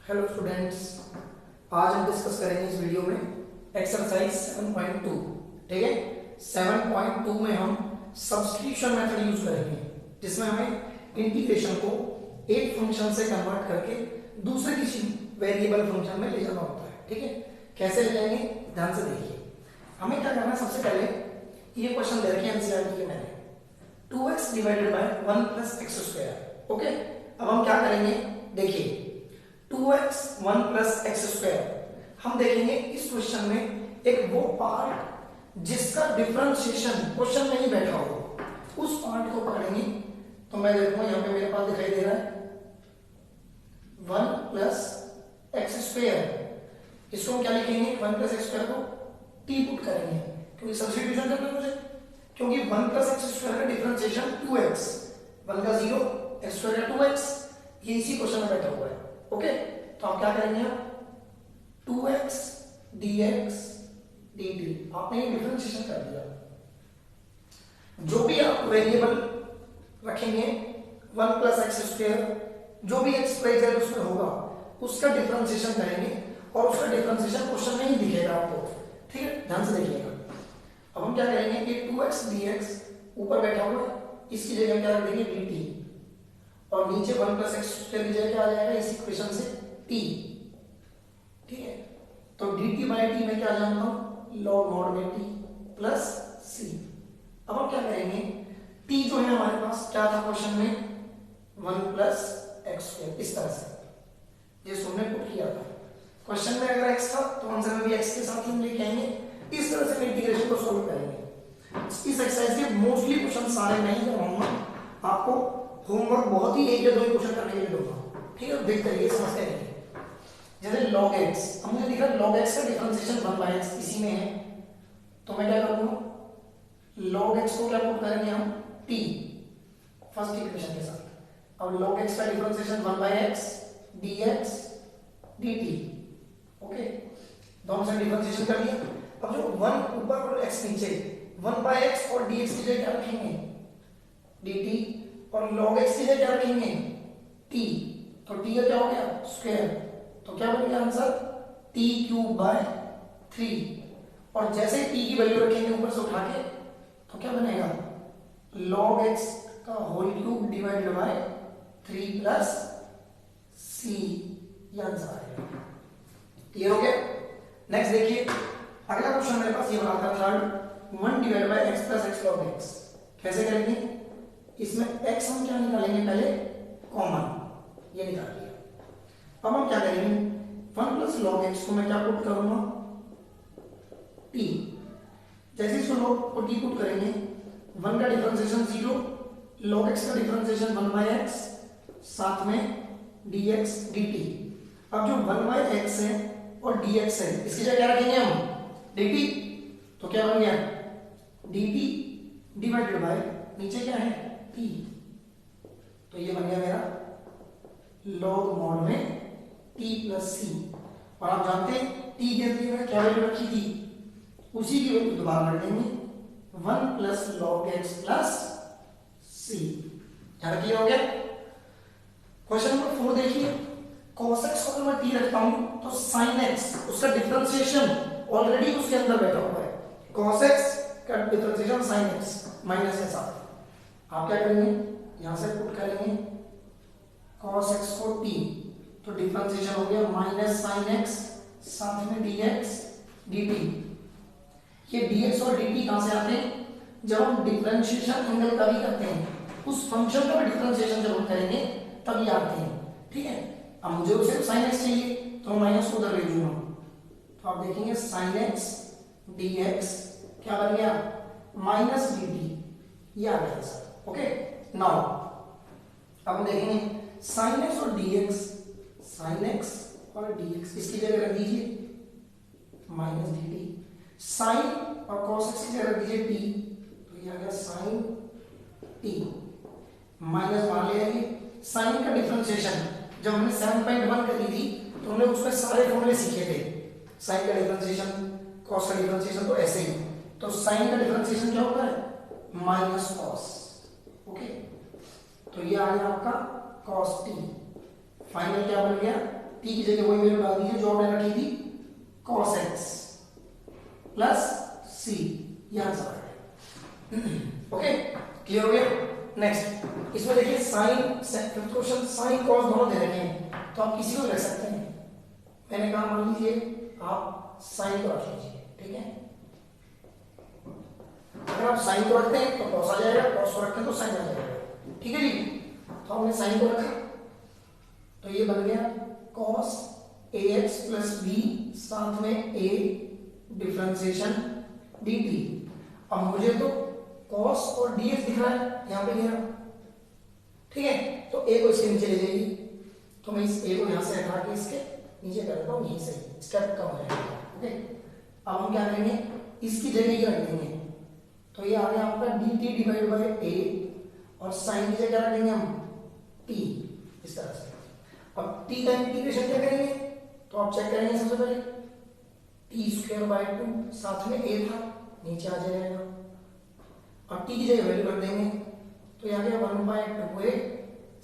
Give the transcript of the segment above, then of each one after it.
Hello students, आज हम discuss करेंगे इस वीडियो में एक्सरसाइज 7.2। ठीक है, 7.2 में हम सब्स्टिट्यूशन मेथड यूज करेंगे, जिसमें हमें इंटीग्रेशन को एक फंक्शन से कन्वर्ट करके दूसरे किसी वेरिएबल फंक्शन में ले जाना होता है। ठीक है, कैसे ले जाएंगे ध्यान से देखिए। हमें क्या करना है, सबसे पहले ये क्वेश्चन दे रखे हैं एनसीईआरटी के मैंने 2x divided by 1 plus x square. Okay, अब हम क्या करेंगे, देखिए 2x 1 प्लस एक्स स्क्वायर हम देखेंगे इस क्वेश्चन में एक वो पार्ट जिसका डिफरेंशिएशन क्वेश्चन में ही बैठा हो, उस पार्ट को पकड़ेंगे। तो मैं देखूंगा यहाँ पे मेरे पास दिखाई दे रहा है 1 प्लस एक्स स्क्वायर, इसको हम क्या लिखेंगे, 1 प्लस एक्स स्क्वायर को t पुट करेंगे क्योंकि सब्स्टिट्यूशन करना है मुझे, क्योंकि 1 प्लस एक्स स्क्वायर का डिफरेंशिएशन 2x, 1 का 0, एक्स स्क्वायर का 2x, ये इसी क्वेश्चन में बैठा हुआ है। ओके, तो आप क्या करेंगे, 2x dx dt, आपने ये डिफरेंशिएशन कर दिया। जो भी आप वेरिएबल रखेंगे 1 प्लस एक्स स्क्वायर, जो भी एक्स वाई जेड उसमें होगा उसका डिफरेंशिएशन करेंगे और उसका डिफरेंशिएशन क्वेश्चन में ही दिखेगा आपको। ठीक है, ध्यान से देखिएगा। अब हम क्या करेंगे कि 2x dx ऊपर बैठा हुआ है, इसकी जगह क्या रख देंगे dt, और नीचे 1 प्लस एक्स स्क्वायर की जगह क्या आ जाएगा इस इक्वेशन से t। ठीक है, तो dt बाय t में क्या जानता हूं, log mod में t प्लस c। अब हम क्या करेंगे, t जो है हमारे पास क्या था क्वेश्चन में, 1 प्लस एक्स स्क्वायर, इस तरह से ये हमने पुट किया था। क्वेश्चन में अगर x था तो आंसर में भी x के साथ ही हम लेके आएंगे। इस तरह से इंटीग्रेशन को सॉल्व करेंगे। इस एक्सरसाइज के मोस्टली क्वेश्चन सारे मैं ही करवाऊंगा, आपको होमवर्क बहुत ही एक या दो ही क्वेश्चन करने के लिए दूंगा। ठीक है, देख करिए, समझते हैं। जैसे log x, अब मुझे दिख रहा है log x का डिफरेंशिएशन 1 बाय x इसी में है, तो मैं क्या करूंगा, log x को क्या पुट करेंगे हम, t फर्स्ट इक्वेशन के साथ। अब log x का differentiation 1 by x dx dt। Okay, दोनों से डिफरेंशिएशन कर दिया। अब जो 1 ऊपर और x नीचे, 1 बाय x और dx की जगह क्या रखेंगे dt, और log x की जगह क्या रखेंगे t, तो t का क्या हो गया स्क्वायर, तो क्या बन गया आंसर t क्यूब बाय 3। और जैसे t की वैल्यू रखेंगे ऊपर से उठा के, तो क्या बनेगा log x का whole cube divided by 3 plus c, ये आंसर आएगा। क्लियर हो गया। नेक्स्ट देखिए, अगला क्वेश्चन मेरे पास ये बना था third, 1 divided by x plus x log x। कैसे करेंगे, इसमें x हम क्या निकालेंगे, पहले कॉमन, ये निकाल लिया। अब हम क्या करेंगे, 1 प्लस log x को मैं क्या पुट करूंगा t, जैसे इसको log को t पुट करेंगे, 1 का डिफरेंशिएशन 0, log x का डिफरेंशिएशन 1 बाय x, साथ में dx dt। अब जो 1 बाय x है और dx है, इसकी जगह क्या रखेंगे हम dt, तो क्या बन गया dt डिवाइडेड बाय नीचे क्या है t, तो ये बन गया मेरा log mod में t प्लस c। और आप जानते हैं t के लिए क्या वैल्यू रखी थी, उसी की वैल्यू दोबारा रख देंगे 1 plus log x plus c। ध्यान रखिए, हो गया। क्वेश्चन नंबर 4 देखिए, cos x को अगर मैं t रखता हूं तो sin x उसका डिफरेंशिएशन ऑलरेडी उसके अंदर बैठा हुआ है, cos x का डिफरेंशिएशन sin x माइनस के साथ। आप क्या करेंगे, यहां से पुट करेंगे cos x को t, तो डिफरेंशिएशन हो गया माइनस sin x, साथ में dx dt। ये dx और dt कहां से आते हैं, जब हम डिफरेंशिएशन एंगल का भी करते हैं, उस फंक्शन का भी डिफरेंशिएशन जब हम करेंगे तभी आते हैं। ठीक है, अब मुझे उसे sin x चाहिए तो माइनस को उधर ले लूंगा, तो आप देखेंगे sin x dx क्या बन गया माइनस dt, ये आ गया सर। ओके, नाउ अब हम देखेंगे sin x और dx, sin x और dx इसकी जगह रख दीजिए माइनस dt, sin और cos x की जगह रख दीजिए t, तो ये आ गया sin t, माइनस मान लिया। ये sin का डिफरेंशिएशन जब हमने 7.1 करी थी तो हमने उसमें सारे फॉर्मूले सीखे थे, sin का डिफरेंशिएशन, cos का डिफरेंशिएशन, तो ऐसे ही। तो sin का डिफरेंशिएशन क्या होता है माइनस cos। ओके, तो ये आ गया आपका cos t, फाइनल क्या बन गया टी की जगह वही वैल्यू डाल दीजिए जो हमने रखी थी cos x प्लस c, ये आंसर आ गया। ओके, क्लियर हो गया। नेक्स्ट इसमें देखिए sine, fifth question sine cos दोनों दे रखे हैं, तो आप किसी को रख सकते हैं। मैंने कहा मान लीजिए आप साइन को रख लीजिए, ठीक है। अगर आप साइन को रखते हैं तो कॉस आ जाएगा, कॉस को रखते हैं तो साइन आ जाएगा, ठीक है जी। तो हमने साइन को रखा तो ये बन गया cos ax प्लस b साथ में a डिफरेंशिएशन dt। अब मुझे तो cos और dx दिख रहा है यहाँ पे, ये ठीक है। तो a को इसके नीचे ले जाइए, तो मैं इस a को यहाँ से हटा के इसके नीचे कर देता हूँ, यहीं से स्टेप कम हो जाएगा। ओके, अब हम क्या करेंगे, इसकी जगह ये रख देंगे, तो ये आ गया आपका dt डिवाइड बाय a, और साइन की जगह रखेंगे हम t, इस तरह से। अब t का इंटीग्रेशन क्या करेंगे, तो आप चेक करेंगे सबसे पहले टी स्क्वायर बाय 2 साथ में a था, नीचे आ जाएगा। अब t की जगह वैल्यू कर देंगे, तो यहाँ गया 1/2a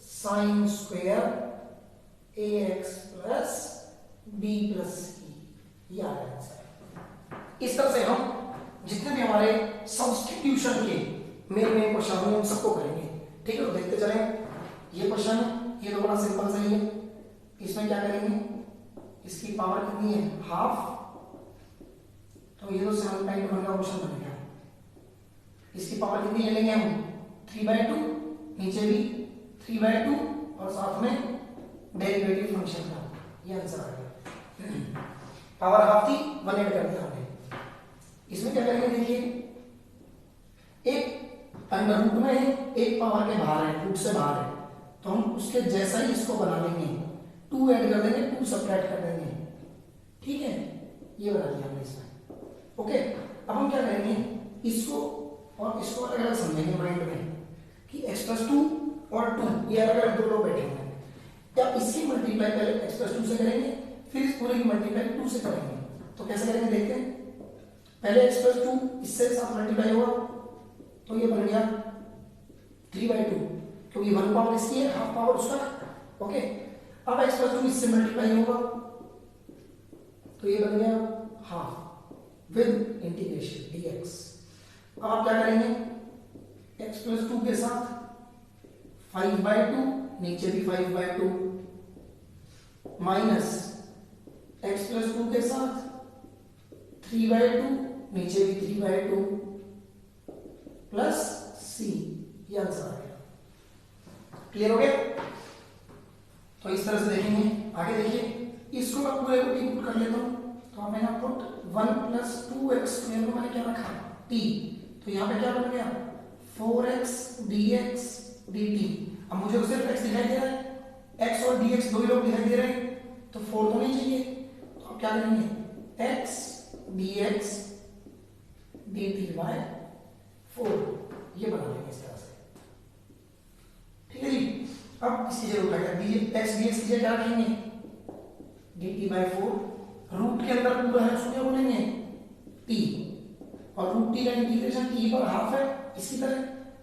sine square ax plus b plus c, ये आ गया आंसर। इस तरह से हम जितने भी हमारे सब्स्टिट्यूशन के मेन क्वेश्चन होंगे उन सबको करेंगे, ठीक है। तो देखते चलें, ये क्वेश्चन ये तो बड़ा सिंपल सा ही है। इसमें क्या करेंगे, इसकी पावर कितनी है, हाफ, तो ये तो 7.1 का क्वेश्चन बनेगा। इसकी पावर कितनी ले लेंगे हम, 3/2, नीचे भी 3/2 और साथ में डेरिवेटिव फंक्शन का, ये आंसर आ गया। पावर हाफ थी, 1 ऐड कर दिया हमने। इसमें क्या करेंगे, देखिए एक अंडर रूट में है, एक पावर के बाहर है, रूट से बाहर है, तो हम उसके जैसा ही इसको बना लेंगे, 2 ऐड कर देंगे, 2 सब्ट्रैक्ट कर देंगे, ठीक है। ये बना लिया हमने इसमें। ओके, अब हम क्या करेंगे, इसको और इसको अलग अलग समझेंगे माइंड में कि x प्लस 2 और 2 ये अलग अलग दो लोग बैठे हैं, या इसकी मल्टीप्लाई पहले x प्लस 2 से करेंगे, फिर इस पूरे की मल्टीप्लाई 2 से करेंगे। तो कैसे करेंगे देखते हैं। पहले x प्लस 2 इससे साथ मल्टीप्लाई होगा, तो ये बन गया 3/2, क्योंकि 1 पावर इसकी है, हाफ पावर उसका। ओके, अब x प्लस 2 इससे मल्टीप्लाई होगा, तो ये बन गया हाफ विद इंटीग्रेशन dx। अब आप क्या करेंगे, x प्लस 2 के साथ 5/2, नीचे भी 5/2, माइनस x प्लस 2 के साथ 3/2, नीचे भी 3/2, प्लस c, ये आंसर आ गया। क्लियर हो गया। तो इस तरह से देखेंगे। आगे देखिए, इसको मैं पूरे को टी पुट कर लेता हूं, तो मैंने पुट 1 प्लस 2x स्क्वायर को मैंने क्या रखा, t, तो यहाँ पे क्या बन गया 4x dx dt। अब मुझे तो सिर्फ x दिखाई दे रहा है, x और dx दो ही लोग दिखाई दे रहे हैं, तो 4 तो नहीं चाहिए, तो आप क्या करेंगे, x dx dt by 4, ये बना लेंगे इस तरह से, ठीक है जी। अब इसकी जगह उठा कर दीजिए, x dx की जगह क्या रखेंगे, dt by 4, रूट के अंदर पूरा है उसको क्या बोलेंगे t, और रूट t का इंटीग्रेशन t पर हाफ है, इसकी तरह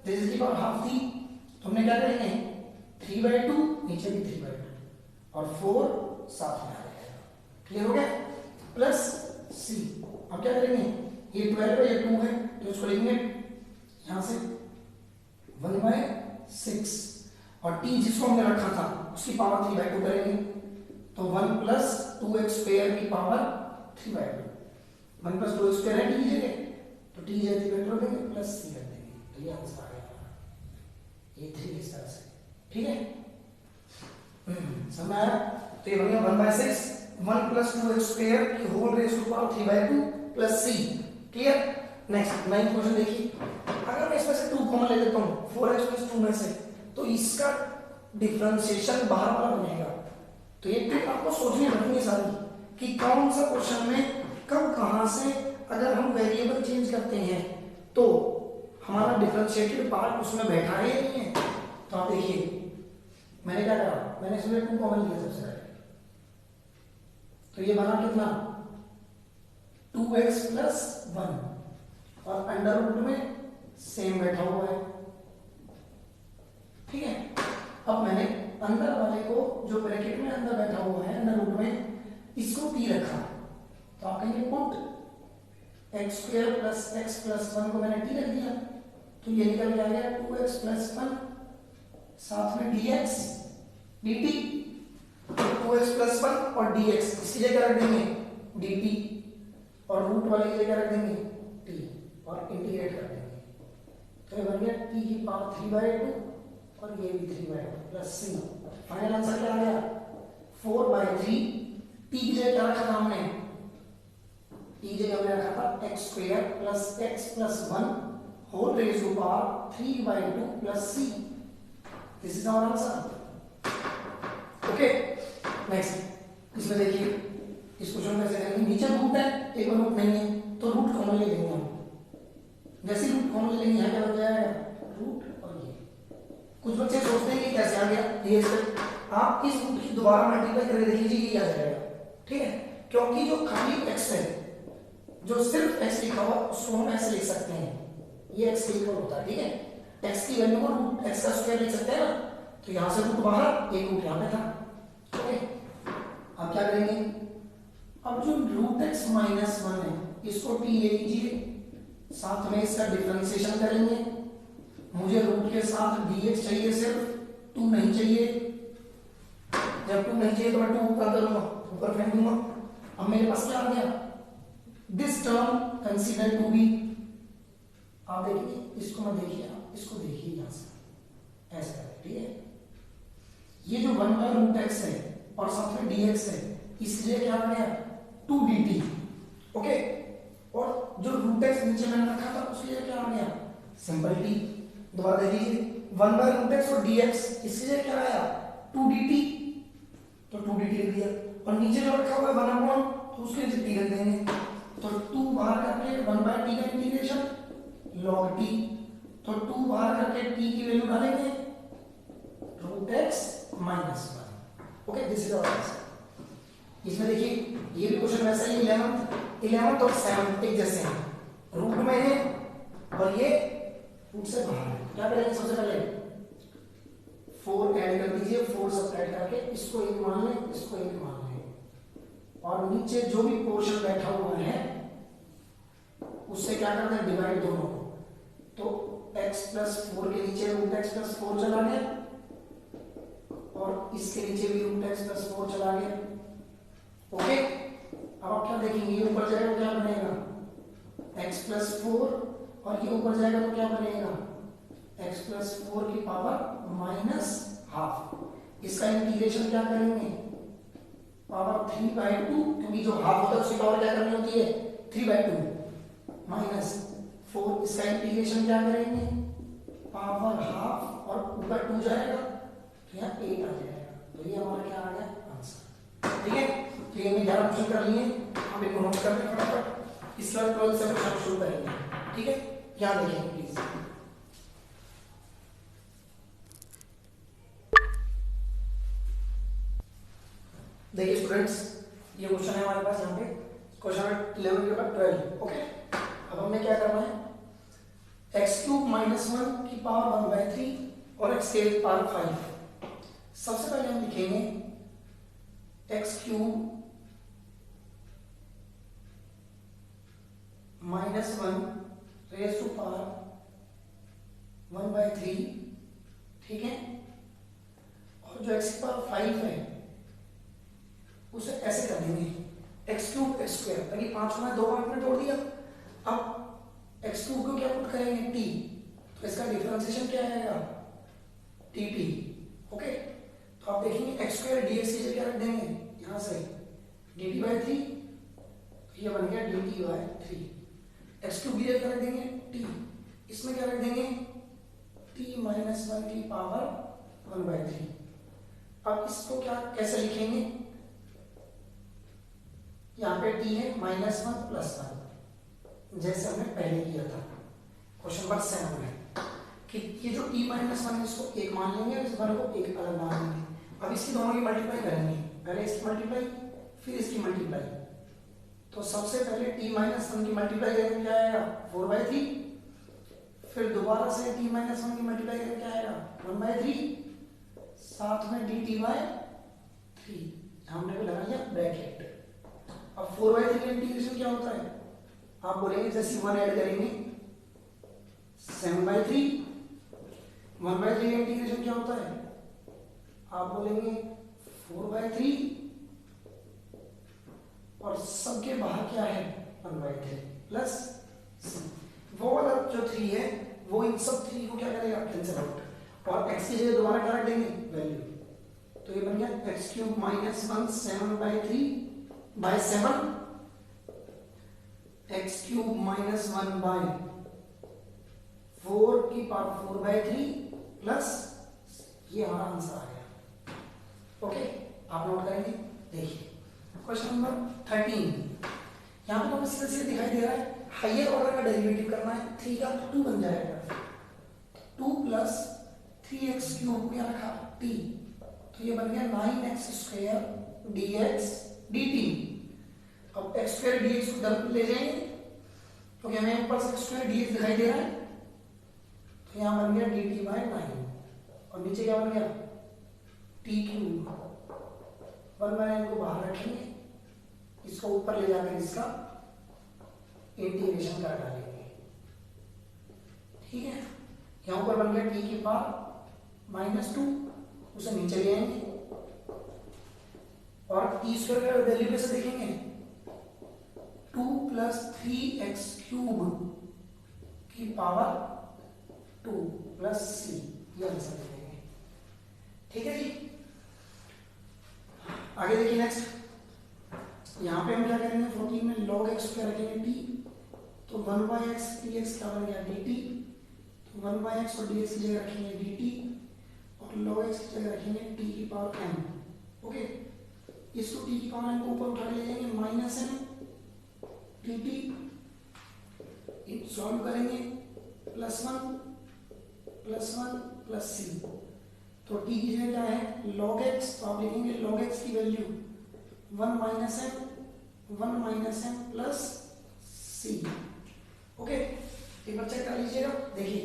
जैसे इसकी पावर हाफ थी, तो हमने क्या करेंगे 3/2, नीचे भी 3/2 और 4 साथ में आ जाएगा। क्लियर हो गया, प्लस c। अब क्या करेंगे, ये 12 है, ये 2 है, तो इसको लिखेंगे यहां से 1/6, और t जिसको हमने रखा था उसकी पावर 3/2 करेंगे, तो 1 प्लस 2x स्क्वायर की पावर 3/2, 1 प्लस 2x स्क्वायर है t की जगह, तो t जगह 3/2 रख देंगे, प्लस c रख देंगे, तो ये आंसर आ गया, ये 3 इस तरह से, ठीक है। समझ आया। तो ये बन गया 1/6, 1 प्लस 2x स्क्वायर की whole raise to power 3/2 plus c। Clear. Next 9th question देखिए, अगर मैं इसमें से 2 कॉमन ले लेता हूं 4x प्लस 2 में से, तो इसका डिफरेंशिएशन बाहर वाला बनेगा। तो ये ट्रिक आपको सोचनी रखनी सारी कि कौन सा क्वेश्चन में कब कहां से अगर हम वेरिएबल चेंज करते हैं तो हमारा डिफरेंशिएटेड पार्ट उसमें बैठा है या नहीं है। तो आप देखिए मैंने क्या करा, मैंने इसमें 2 कॉमन लिया सबसे पहले, तो ये बना कितना 2x प्लस 1 और अंडर रूट में सेम बैठा हुआ है, ठीक है। अब मैंने अंदर वाले को जो ब्रैकेट में अंदर बैठा हुआ है अंडर रूट में, इसको टी रखा, तो आप कहेंगे put x square plus x plus 1 को मैंने टी रख दिया, तो ये निकल के आ गया 2x प्लस 1 साथ में dx dt, 2x प्लस 1 और dx इसकी जगह रख देंगे dt और रूट वाले की जगह रख देंगे t और इंटीग्रेट कर देंगे, तो ये बन गया t की पावर 3/2 और ये भी 3/2 प्लस c। फाइनल आंसर क्या आ गया 4/3। t की जगह क्या रखा था हमने, t की जगह हमने रखा था x square plus x plus 1 whole raise to power 3/2 plus c। This is our answer. Okay next, इसमें देखिए इस क्वेश्चन में कैसे करेंगे, नीचे रूट है एक और रूट नहीं है तो रूट कॉमन ले लेंगे हम, जैसे रूट कॉमन ले लेंगे यहाँ क्या हो जाएगा रूट और ये। कुछ बच्चे सोचते हैं कि कैसे आ गया ये स्टेप, आप इस रूट की दोबारा मल्टीप्लाई करके देख लीजिए ये आ जाएगा, ठीक है, क्योंकि जो खाली x है जो सिर्फ x लिखा हुआ उसको हम ऐसे लिख सकते हैं, ये x के इक्वल होता है, ठीक है, x की वैल्यू को रूट x का स्क्वायर लिख सकते हैं ना, तो यहां से रूट बाहर एक रूट यहां पे था, ओके। अब क्या करेंगे, अब जो रूट x माइनस 1 है इसको t ले लीजिए, साथ में इसका डिफरेंशिएशन करेंगे, मुझे रूट के साथ dx चाहिए सिर्फ 2 नहीं चाहिए, जब 2 नहीं चाहिए तो मैं 2 ऊपर करूंगा ऊपर फेंक दूंगा। अब मेरे पास क्या आ गया, this term consider to be, आप देखिए इसको मत देखिए, आप इसको देखिए यहां से ऐसा करें, ठीक है, ये जो 1/√x है और साथ में dx है इसलिए क्या आ गया 2dt, ओके, और जो √x नीचे मैंने रखा था उसके लिए क्या आ गया सिंपल t। दोबारा देख लीजिए 1/√x और dx इसलिए क्या आया 2dt, तो 2dt लिख दिया, और नीचे जो रखा हुआ है 1/, तो उसके लिए t रख देंगे, तो 2 बाहर करके 1/t का इंटीग्रेशन log t, तो 2 बाहर करके t की वैल्यू डालेंगे √x minus 1, okay, this is our answer. इसमें देखिए ये भी क्वेश्चन वैसा ही 11th और 7th एक जैसे हैं, रूट में है और ये रूट से बाहर है, क्या करेंगे सबसे पहले 4 ऐड कर दीजिए, 4 सब्ट्रैक्ट करके इसको 1 मान लें इसको 1 मान लें, और नीचे जो भी पोर्शन बैठा हुआ है उससे क्या करना है डिवाइड दोनों को, तो x प्लस 4 के नीचे रूट x प्लस 4 चला गया और इसके नीचे भी रूट x प्लस 4 चला गया, ओके। अब आप क्या देखेंगे, ये ऊपर जाएगा तो क्या बनेगा x प्लस 4 और ये ऊपर जाएगा तो क्या बनेगा x प्लस 4 की पावर माइनस हाफ, इसका इंटीग्रेशन क्या करेंगे पावर 3/2, क्योंकि जो हाफ होता है उसकी पावर क्या करनी होती है 3/2 माइनस 4, इसका इंटीग्रेशन क्या करेंगे पावर हाफ और ऊपर 2 जाएगा तो यहाँ 8 आ जाएगा, तो ये हमारा क्या आ गया आंसर, ठीक है। तो ये हमने 11 क्वेश्चन कर लिए, हम इनको नोट कर लें फटाफट, इस बार 12 से हम शुरू करेंगे, ठीक है, ध्यान रखिए प्लीज। देखिए स्टूडेंट्स ये क्वेश्चन है हमारे पास यहाँ पे क्वेश्चन 11 के बाद 12, ओके। अब हमने क्या करना है x³ माइनस 1 की पावर 1/3 और x के पावर 5, सबसे पहले हम लिखेंगे x³ minus 1 raise to power 1/3, ठीक है, और जो x की पावर 5 है उसे ऐसे कर देंगे x³ x², यानी 5 को मैं 2 पार्ट में तोड़ दिया, अब x³ को क्या पुट करेंगे t, तो इसका डिफरेंशिएशन क्या आएगा dt, ओके। तो आप देखेंगे x² dx की जगह रख देंगे यहां से dt/3, ये बन गया dt/3, x³ की जगह रख देंगे t, इसमें क्या रख देंगे t माइनस 1 की पावर 1/3। अब इसको क्या कैसे लिखेंगे, यहाँ पे t है -1 + 1, जैसे हमने पहले किया था क्वेश्चन नंबर 7 में, कि ये जो t - 1 है इसको 1 मान लेंगे और इस वन को 1 अलग मान लेंगे। अब इसकी दोनों की मल्टीप्लाई करेंगे, पहले इसकी मल्टीप्लाई फिर इसकी मल्टीप्लाई, तो सबसे पहले t - 1 की मल्टीप्लाई करेंगे क्या आएगा 4/3, फिर दोबारा से t - 1 की मल्टीप्लाई करेंगे क्या आएगा 1/3, साथ में dt/3 हमने भी लगा लिया ब्रैकेट। अब 4/3 का इंटीग्रेशन क्या होता है, आप बोलेंगे जैसे 1 ऐड करेंगे 7/3, 1/3 का इंटीग्रेशन क्या होता है, आप बोलेंगे 4/3 और सबके बाहर क्या है 1/3 प्लस c। वो वाला जो 3 है वो इन सब 3 को क्या करेगा, कैंसिल आउट, और x की जगह दोबारा क्या रख देंगे वैल्यू, तो ये बन गया x³ - 1 7/3 by 7, x³ - 1 by 4 की पावर 4/3 प्लस ये हमारा आंसर आ गया। ओके, आप नोट करेंगे। देखिए क्वेश्चन नंबर 13, यहाँ पे हमें सीधे दिखाई दे रहा है हाइयर ऑर्डर का डेरिवेटिव करना है, 3 का 2 बन जाएगा, 2 + 3x³ में रखा t, तो ये बन गया 9x² dx dt। अब x² dx को इधर ले जाएंगे क्योंकि हमें ऊपर से x² dx दिखाई दे रहा है, तो यहाँ बन गया dt/9 और नीचे क्या बन गया t³ 1/9 को बाहर रखेंगे, इसको ऊपर ले जाकर इसका इंटीग्रेशन कर डालेंगे। ठीक है, यहाँ ऊपर बन गया t⁻², उसे नीचे ले आएंगे और t² का वैल्यू कैसे देखेंगे, 2 + 3x³ की पावर 2 प्लस c, ये आंसर देखेंगे। ठीक है जी, आगे देखिए नेक्स्ट, यहाँ पे हम क्या करेंगे 14 में log x क्या रखेंगे t, तो 1/x dx क्या बन गया dt, तो 1/x और dx की जगह रखेंगे dt और log x की जगह रखेंगे t⁻n। ओके, इसको t⁻n को ऊपर उठा के ले जाएंगे -n dt, सॉल्व करेंगे +1 प्लस c, तो t की जगह क्या है log x, तो आप लिखेंगे log x की value 1 - n plus c। Okay, एक बार चेक कर लीजिएगा। देखिए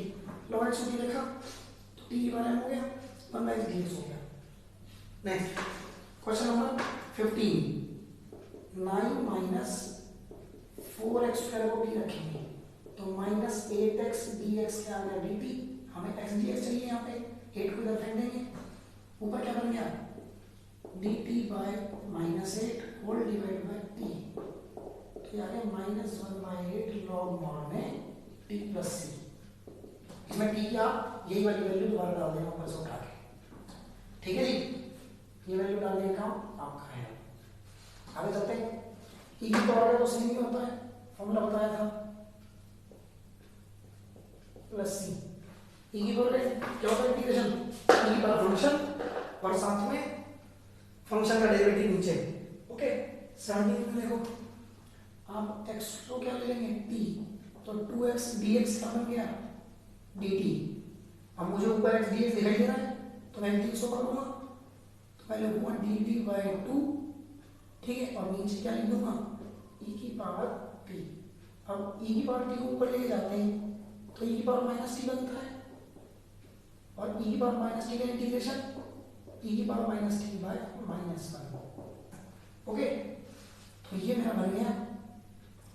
log x को लिखा तो t⁻n हो गया, 1/x dx हो गया। नेक्स्ट क्वेश्चन नंबर 15, 9 - 4x² को भी रखेंगे, तो -8x dx क्या आ गया dt, हमें x dx चाहिए, यहाँ पे 8 को इधर फेंक देंगे, ऊपर क्या बन गया dt/-8 whole divide by t, तो यहाँ पे -1/8 log mod में t प्लस c, इसमें t की आप यही वाली वैल्यू दोबारा डाल देना ऊपर से उठा के। ठीक है जी, ये वैल्यू डालने का काम आपका है। आगे चलते हैं, e की पावर का तो सेम ही होता है, फॉर्मूला बताया था प्लस c, e की पावर क्या होता है इंटीग्रेशन, e की पावर फंक्शन और साथ में फंक्शन का डेरिवेटिव नीचे। ओके, 17 में देखो आप x को क्या ले लेंगे t, तो 2x dx क्या बन गया dt। अब मुझे ऊपर x dx दिखाई दे रहा है तो मैं 3 को कर दूंगा, तो पहले हुआ dt/2, ठीक है, और नीचे क्या लिख दूंगा e की पावर t। अब e की पावर t को ऊपर लेके जाते हैं तो e की पावर -t बनता है, और e की पावर -t का इंटीग्रेशन e की पावर -t/-1। ओके, तो ये मेरा बन गया।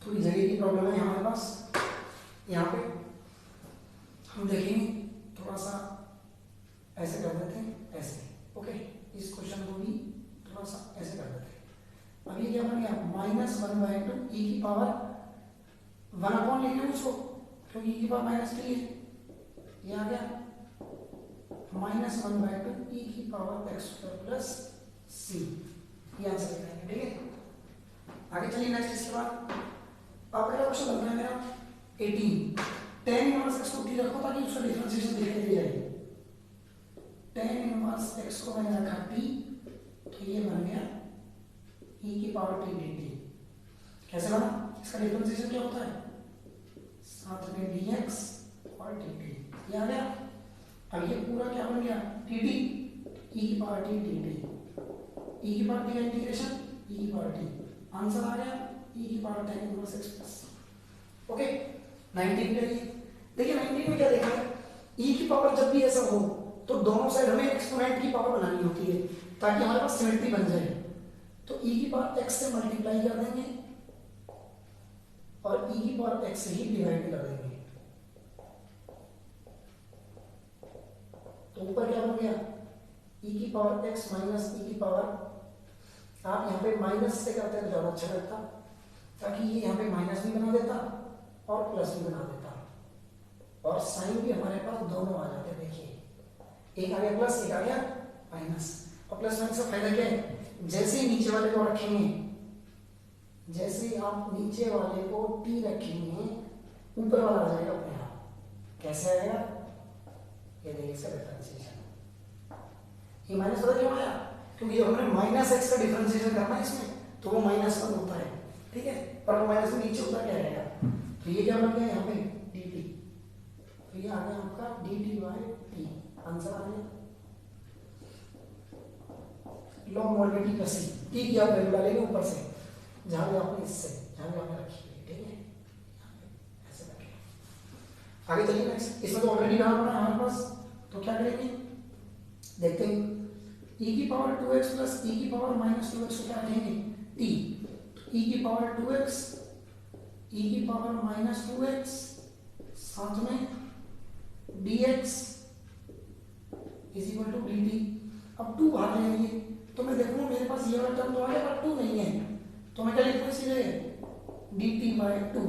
थोड़ी जगह की प्रॉब्लम है हमारे पास, यहाँ पे हम देखेंगे थोड़ा सा ऐसे कर देते हैं, ऐसे। ओके, इस क्वेश्चन को भी थोड़ा सा ऐसे कर देते हैं। अब ये क्या बन गया -1/2 e की पावर 1 लिख लो उसको, क्योंकि e की पावर -t है, ये आ गया -1/2 e की पावर x² प्लस c, ये आंसर लिखेंगे। ठीक है, आगे चलिए नेक्स्ट। इसके बाद अगला क्वेश्चन बन गया मेरा 18, tan इनवर्स x को t रखो ताकि उसका डिफरेंशिएशन दिखाई दे जाए। tan इनवर्स x को मैंने रखा t, तो ये बन गया e की पावर t dt। कैसे बना, इसका डिफरेंशिएशन क्या होता है, साथ में dx और dt, ये आ गया। अब ये पूरा क्या बन गया dt, e की पावर t dt, e की पावर t का इंटीग्रेशन e की पावर t, आंसर आ गया e की power tan inverse x plus. Okay, 19 के लिए देखिए 19 में क्या देखा है, e की पावर जब भी ऐसा हो तो दोनों साइड हमें एक्सपोनेंट की पावर बनानी होती है ताकि हमारे पास सिमेट्री बन जाए। तो e की पावर x से मल्टीप्लाई कर देंगे और e की पावर x से ही डिवाइड कर देंगे। तो ऊपर क्या बन गया, e की पावर x माइनस e की पावर, आप यहाँ पे माइनस से करते हैं तो ज्यादा अच्छा लगता, ताकि ये यहाँ पे माइनस भी बना देता और प्लस भी बना देता और साइन भी हमारे पास दोनों आ जाते। देखिए एक आ गया प्लस, एक आ गया माइनस। और प्लस माइनस का फायदा क्या है, जैसे ही नीचे वाले को रखेंगे, जैसे ही आप नीचे वाले को t रखेंगे ऊपर वाला आ जाएगा अपने आप। कैसे आएगा, ये देखिए इसका डिफरेंशिएशन। ये माइनस पता क्यों आया, क्योंकि जब हमने माइनस एक्स का डिफरेंशिएशन करना है इसमें तो वो माइनस वन होता है, ठीक है, पर वो माइनस में नीचे उतर के आएगा। तो ये क्या बन गया यहाँ पे dt, तो ये आ गया आपका dt बाय t, आंसर आ गया लॉग मॉड में t प्लस c। t की आप वैल्यू डालेंगे ऊपर से, जहां भी आपने इससे जहां भी आपने रखी है, ठीक है, ऐसे रखें। आगे चलिए नेक्स्ट, इसमें तो ऑलरेडी डाला पड़ा है हमारे पास, तो क्या करेंगे देखते हैं। e की पावर 2x प्लस e की पावर माइनस 2x को क्या रखेंगे t, e की पावर 2x e की पावर माइनस 2x साथ में dx is equal to dt। अब 2 बाहर ले आइए तो मैं देखूंगा मेरे पास ये वाला टर्म तो आ गया पर 2 नहीं है, तो मैं क्या लिखूंगा इसी जगह dt बाय 2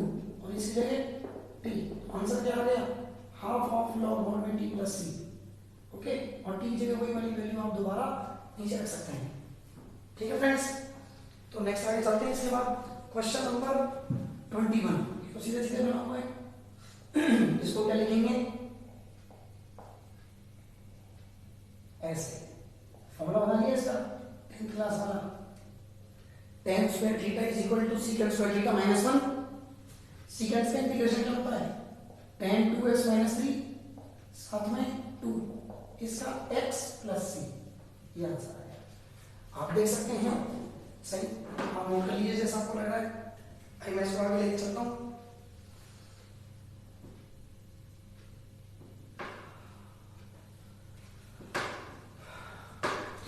और इसी जगह t। आंसर क्या आ गया, हाफ ऑफ लॉग मॉड में t प्लस c। ओके, और t की जगह वही वाली वैल्यू आप दोबारा नीचे रख सकते हैं। ठीक है फ्रेंड्स, तो नेक्स्ट आगे चलते हैं। इसके बाद क्वेश्चन नंबर 21, तो सीधे सीधे बना हुआ है, इसको क्या लिखेंगे ऐसे, फॉर्मूला बना लिया इसका 10th क्लास वाला, tan square theta is equal to secant square theta minus 1। secant का इंटीग्रेशन क्या होता है, tan 2x माइनस 3 साथ में 2 इसका x प्लस c, ये आंसर आ गया। आप देख सकते हैं सही, आप नोट कर लीजिए जैसा आपको लग रहा है। आई मैं इसको आगे लेके चलता हूँ।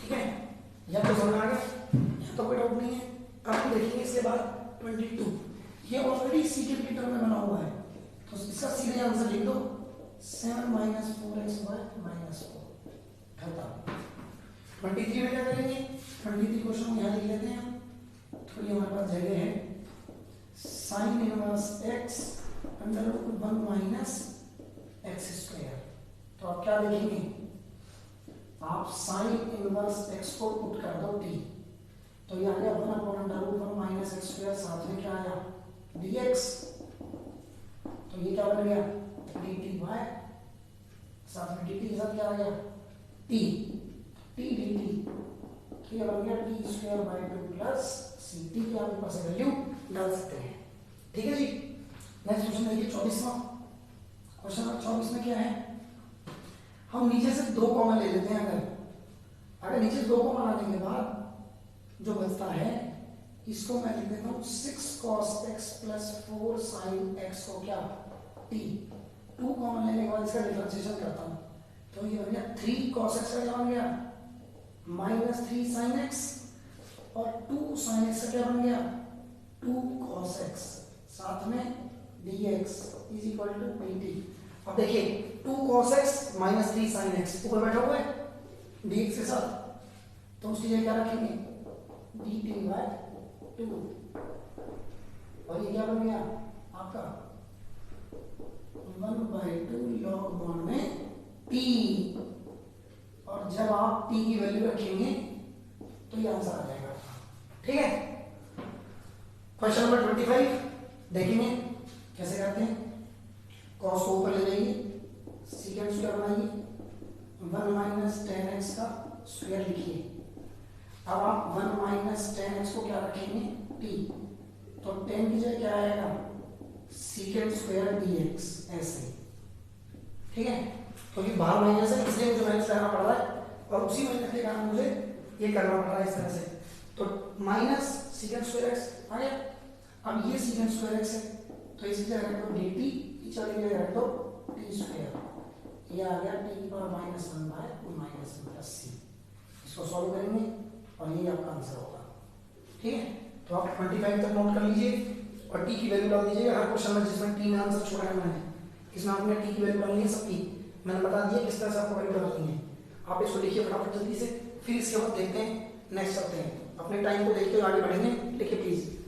ठीक है, यह तो समझ आ गया, यह तो कोई डाउट नहीं है। अब देखेंगे इसके बाद 22, ये ऑलरेडी secant की टर्म में बना हुआ है, तो इसका सीधे आंसर लिख दो 7 माइनस 4x बाय माइनस 4 खत्म। 23 में क्या करेंगे, 23 क्वेश्चन यहाँ लिख लेते हैं, थोड़ी हमारे पास जगह है। Sine inverse x under root 1 minus x square, तो आप क्या देखेंगे, आप साइन इनवर्स x को पुट कर दो t, तो ये आ गया 1 upon under root 1 minus x square, साथ में क्या आया dx, तो ये क्या बन गया dt बाय, साथ में dt के साथ क्या आ गया t dt, तो ये बन गया t square by 2 plus c। t की आप ऊपर से वैल्यू डाल सकते हैं। ठीक है जी, नेक्स्ट क्वेश्चन देखिए 24वां। क्वेश्चन नंबर 24 में क्या है, हम नीचे से 2 कॉमन ले लेते हैं। अगर नीचे 2 कॉमन आने के बाद जो बचता है इसको मैं लिख देता हूँ 6 cos x plus 4 sin x को क्या t। 2 कॉमन लेने के बाद इसका डिफरेंशिएशन करता हूँ, तो ये बन गया 3 cos x का क्या बन गया माइनस 3 sin x, और 2 sin x का क्या बन गया 2 cos x, साथ में dx is equal to dt। अब देखिए 2 cos x माइनस 3 sin x ऊपर बैठा हुआ है dx के साथ, तो उसकी जगह क्या रखेंगे dt बाय 2, और ये क्या बन गया आपका 1/2 log मॉड में t, और जब आप t की वैल्यू रखेंगे तो ये आंसर आ जाएगा। ठीक है, क्वेश्चन नंबर 25 देखेंगे कैसे करते हैं। cos को ऊपर ले जाइए, secant स्क्वायर बनाइए, 1 माइनस tan x का स्क्वायर लिखिए। अब आप 1 माइनस tan x को क्या रखेंगे t, तो tan की जगह क्या आएगा secant स्क्वायर dx ऐसे। ठीक है, क्योंकि तो बाहर माइनस है इसलिए मुझे माइनस करना पड़ रहा है, और उसी माइनस के कारण मुझे ये करना पड़ रहा है इस तरह से। तो माइनस secant स्क्वायर x आ गया। अब ये secant स्क्वायर x है, तो इसी जगह रख दो dt, इस वाली जगह रख दो t स्क्वायर, ये आ गया T power minus 1 by minus 1 plus C. इसको सॉल्व करेंगे और ये आपका आंसर होगा। ठीक है, तो आप 25 तक नोट कर लीजिए और टी की वैल्यू डाल दीजिएगा हर क्वेश्चन में जिसमें टी में आंसर छोड़ा है मैंने, इसमें आपने टी की वैल्यू डालनी है सबकी। मैंने बता दिया किस तरह से आपको वैल्यू डालनी है। आप इसको लिखिए फटाफट जल्दी से, फिर इसके बाद देखते हैं नेक्स्ट करते हैं। अपने टाइम को देखते हुए आगे बढ़ेंगे। लिखिए प्लीज।